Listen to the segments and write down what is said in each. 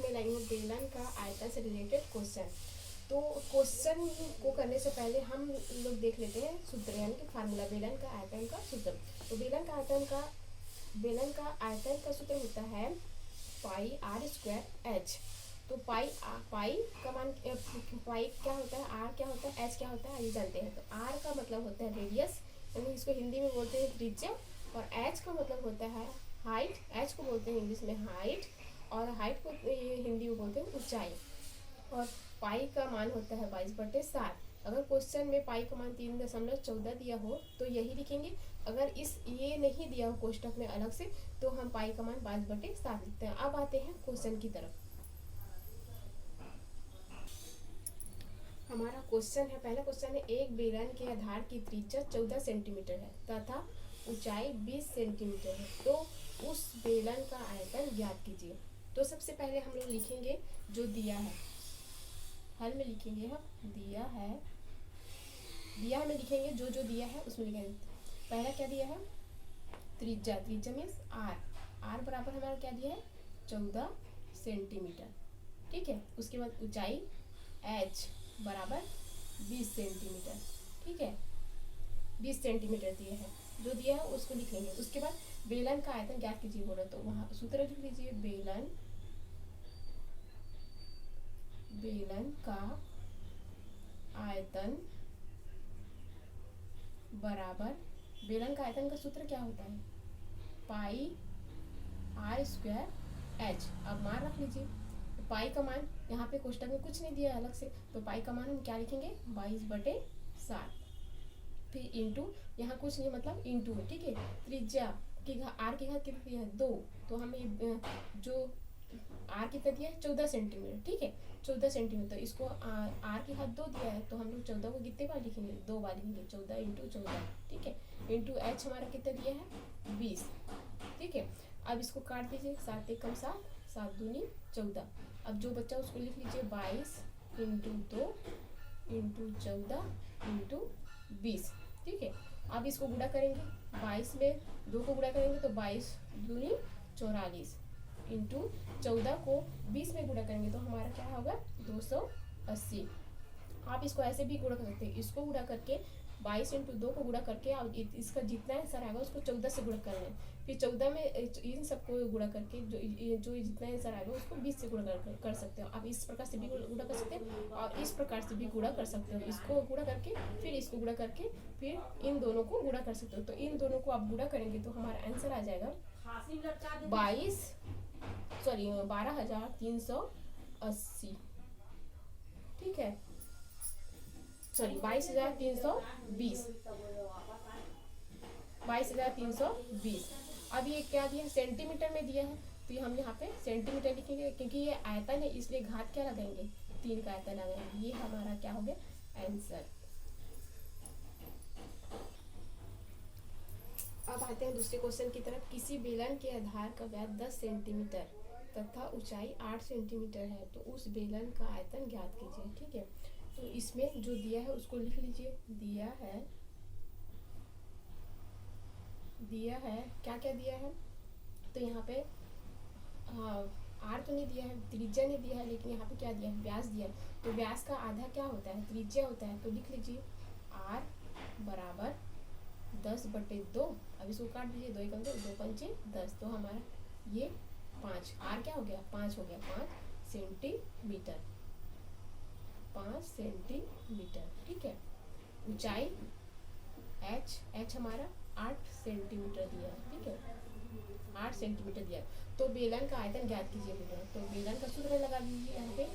में लाएंगे बेलन का आयतन से रिलेटेड क्वेश्चन। तो क्वेश्चन को करने से पहले हम लोग देख लेते हैं सूत्र यानी कि फार्मूला बेलन का आयतन का सूत्र। तो बेलन का आयतन का सूत्र होता है पाई आर स्क्वायर एच। तो पाई का मान पाई क्या होता है, आर क्या होता है, एच क्या होता है ये जानते हैं। तो आर का मतलब होता है रेडियस यानी इसको हिंदी में बोलते हैं त्रिज्या, और एच का मतलब होता है हाइट। एच को बोलते हैं इंग्लिश में हाइट, और हाइट को हिंदी में बोलते हैं ऊंचाई। और पाई का मान होता है 22/7। अगर क्वेश्चन में पाई का मान 3.14 दिया हो तो यही लिखेंगे। अगर ये नहीं दिया हो कोष्टक में अलग से तो हम पाई का मान 22/7 लिखते हैं। अब आते हैं क्वेश्चन की तरफ। हमारा क्वेश्चन है, पहला क्वेश्चन है, एक बेलन के आधार की त्रिज्या 14 सेंटीमीटर है तथा ऊंचाई 20 सेंटीमीटर है, तो उस बेलन का आयतन ज्ञात कीजिए। तो सबसे पहले हम लोग लिखेंगे जो दिया है, हल में लिखेंगे हम दिया है में लिखेंगे जो दिया है उसमें लिखेंगे। पहला क्या दिया है, त्रिज्या मीन्स आर बराबर हमारा क्या दिया है 14 सेंटीमीटर, ठीक है। उसके बाद ऊंचाई एच बराबर 20 सेंटीमीटर, ठीक है, 20 सेंटीमीटर दिया है, जो दिया है उसको लिख लेंगे। उसके बाद बेलन का आयतन ज्ञात कीजिए बोला, तो वहाँ सूत्र लिख लीजिए बेलन का आयतन बराबर, बेलन का आयतन का सूत्र क्या होता है पाई आर स्क्वायर एच। अब मान रख लीजिए, पाई का मान यहाँ पे कोष्टक में कुछ नहीं दिया अलग से, तो पाई का मान हम क्या लिखेंगे 22/7, फिर इंटू यहाँ कुछ नहीं मतलब इंटू है, ठीक है। त्रिज्या की आर की घात कितनी है 2, तो हमें जो आर कितना दिया है 14 सेंटीमीटर, ठीक है 14 सेंटीमीटर। तो इसको आर की घात 2 दिया है तो हम लोग 14 को कितने बार लिखेंगे 2 बार लिखेंगे, 14 × 14, ठीक है, इंटू एच हमारा कितना दिया है 20, ठीक है। अब इसको काट दीजिए, 7 × 7, 7 दूनी 14। अब जो बच्चा उसको लिख लीजिए 22 × 2 × 14 × 20, ठीक है। अब इसको गुणा करेंगे, 22 में 2 को गुणा करेंगे तो 22 दूनी 44 इंटू 14 को 20 में गुणा करेंगे तो हमारा क्या होगा 280। आप इसको ऐसे भी गुणा कर सकते हैं, इसको गुणा करके 22 × 2 को गुणा करके आप इसका जितना आंसर आएगा उसको 14 से गुणा कर लें, फिर 14 में इन सबको गुणा करके जो जितना आंसर आएगा उसको 20 से गुणा कर सकते हो। आप इस प्रकार से भी गुणा कर सकते हो और इस प्रकार से भी गुणा कर सकते हो। इसको गुणा करके फिर इसको गुणा करके फिर इन दोनों को गुणा कर सकते हो। तो इन दोनों को आप गुणा करेंगे तो हमारा आंसर आ जाएगा 12,380, ठीक है, सॉरी 22,320, 22,320। अब ये क्या दिया है सेंटीमीटर में दिया है, तो ये हम यहाँ पे सेंटीमीटर लिखेंगे क्योंकि ये आयतन है इसलिए घात क्या लगाएंगे 3 का आयतन लगाएंगे। ये हमारा क्या हो गया आंसर। अब आते हैं दूसरे क्वेश्चन की तरफ। किसी बेलन के आधार का व्यास 10 सेंटीमीटर तथा ऊंचाई 8 सेंटीमीटर है, तो उस बेलन का आयतन ज्ञात कीजिए, ठीक है। तो इसमें जो दिया है उसको लिख लीजिए, दिया है क्या क्या दिया है, तो यहाँ पे आर तो नहीं दिया है, त्रिज्या नहीं दिया है, लेकिन यहाँ पे क्या दिया है व्यास दिया है। तो व्यास का आधा क्या होता है त्रिज्या होता है, तो लिख लीजिए आर बराबर 10/2। अब इसको काट दीजिए, 2 × 2 = 2 × 10, तो हमारा ये 5, आर क्या हो गया 5 हो गया, 5 सेंटीमीटर, 5 सेंटीमीटर, ठीक है। ऊंचाई एच हमारा 8 सेंटीमीटर दिया है, ठीक है 8 सेंटीमीटर दिया। तो बेलन का आयतन ज्ञात कीजिए बेटा, तो बेलन का सूत्र लगा दीजिए यहाँ पे,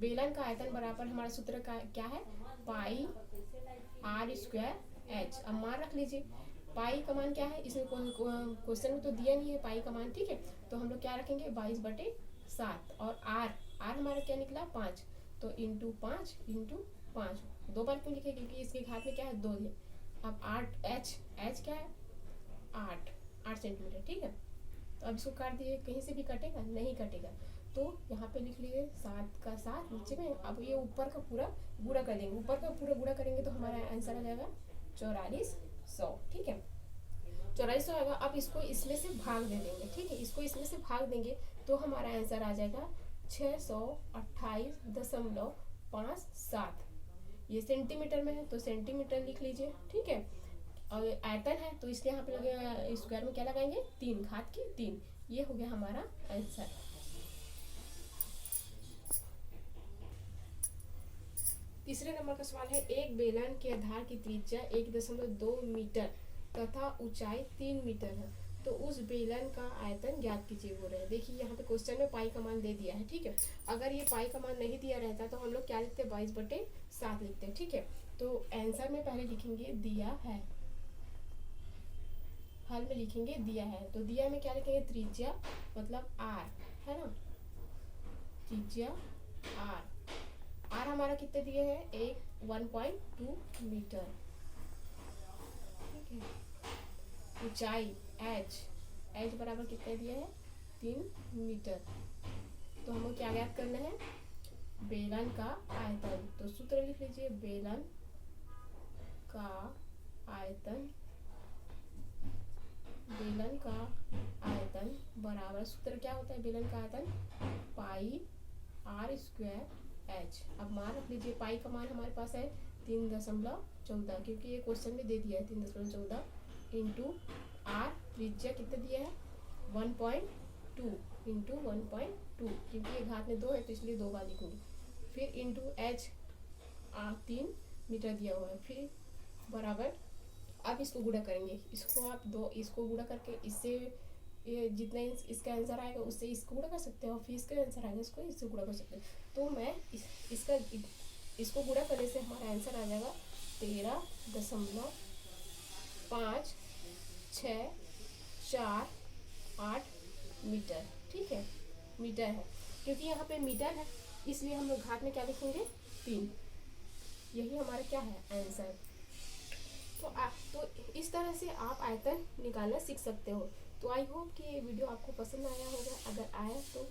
बेलन का आयतन बराबर हमारा सूत्र का क्या है पाई आर स्क्वायर एच। अब मान रख लीजिए, पाई का मान क्या है, इसमें क्वेश्चन में तो दिया नहीं है पाई का मान, ठीक है, तो हम लोग क्या रखेंगे 22/7। और आर हमारा क्या निकला 5, तो इंटू 5 × 5, 2 बार क्यों लिखे क्योंकि इसके घात में क्या है 2 है। अब 8 एच क्या है 8 सेंटीमीटर, ठीक है। तो अब इसको काट दिए, कहीं से भी कटेगा नहीं कटेगा, तो यहाँ पे लिख लीजिए 7 का 7 नीचे में। अब ये ऊपर का पूरा गुणा कर देंगे, ऊपर का पूरा गुणा करेंगे तो हमारा आंसर आ जाएगा 44 100, ठीक है। 8400 आएगा। अब इसको इसमें से भाग दे देंगे, ठीक है, इसको इसमें से भाग देंगे तो हमारा आंसर आ जाएगा 628.57। ये सेंटीमीटर में है तो सेंटीमीटर लिख लीजिए, ठीक है। और आयतन है तो इसलिए यहाँ पे लगेगा स्क्वायर में क्या लगाएंगे 3 घात की 3। ये हो गया हमारा आंसर। तीसरे नंबर का सवाल है, एक बेलन के आधार की त्रिज्या 1.2 मीटर तथा ऊंचाई 3 मीटर है, तो उस बेलन का आयतन ज्ञात कीजिए बोल रहे हैं। देखिए यहाँ पे क्वेश्चन में पाई का मान दे दिया है, ठीक है। अगर ये पाई का मान नहीं दिया रहता तो हम लोग क्या लिखते, 22/7 लिखते, ठीक है। तो आंसर में पहले लिखेंगे दिया है, हल में लिखेंगे दिया है, तो दिया में क्या लिखेंगे, त्रिज्या मतलब आर, है ना, त्रिज्या आर। आर हमारा कितने दिए हैं, 1.2 मीटर, ठीक है। ऊंचाई एच, एच बराबर कितने दिए हैं, 3 मीटर। तो हमें क्या ज्ञात करना है, बेलन का आयतन। तो सूत्र लिख लीजिए, बेलन का आयतन, बेलन का आयतन बराबर, सूत्र क्या होता है बेलन का आयतन, पाई आर स्क्वायर एच। अब मान रख लीजिए, पाई का मान हमारे पास है 3.14, क्योंकि ये क्वेश्चन में दे दिया है 3.14 इंटू आर, त्रिज्या कितने दिया है 1.2 इंटू 1.2, क्योंकि ये घात में 2 है तो इसलिए 2 बार लिखूंगी। फिर इंटू एच, 3 मीटर दिया हुआ है, फिर बराबर। अब इसको गुणा करेंगे, इसको आप इसको गुणा करके इससे ये जितना इसका आंसर आएगा उससे इसको गुणा कर सकते हो, और फिर इसका आंसर आएगा इसको इससे गुणा कर सकते हो। तो मैं इसको गुणा करने से हमारा आंसर आ जाएगा 13.5648 मीटर, ठीक है, मीटर है। क्योंकि यहाँ पे मीटर है इसलिए हम लोग घात में क्या लिखेंगे 3। यही हमारा क्या है आंसर। तो इस तरह से आप आयतन निकालना सीख सकते हो। तो आई होप कि ये वीडियो आपको पसंद आया होगा। अगर आया तो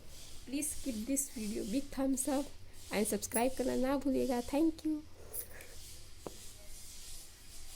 please give this video big thumbs up and subscribe करना ना भूलिएगा। Thank you.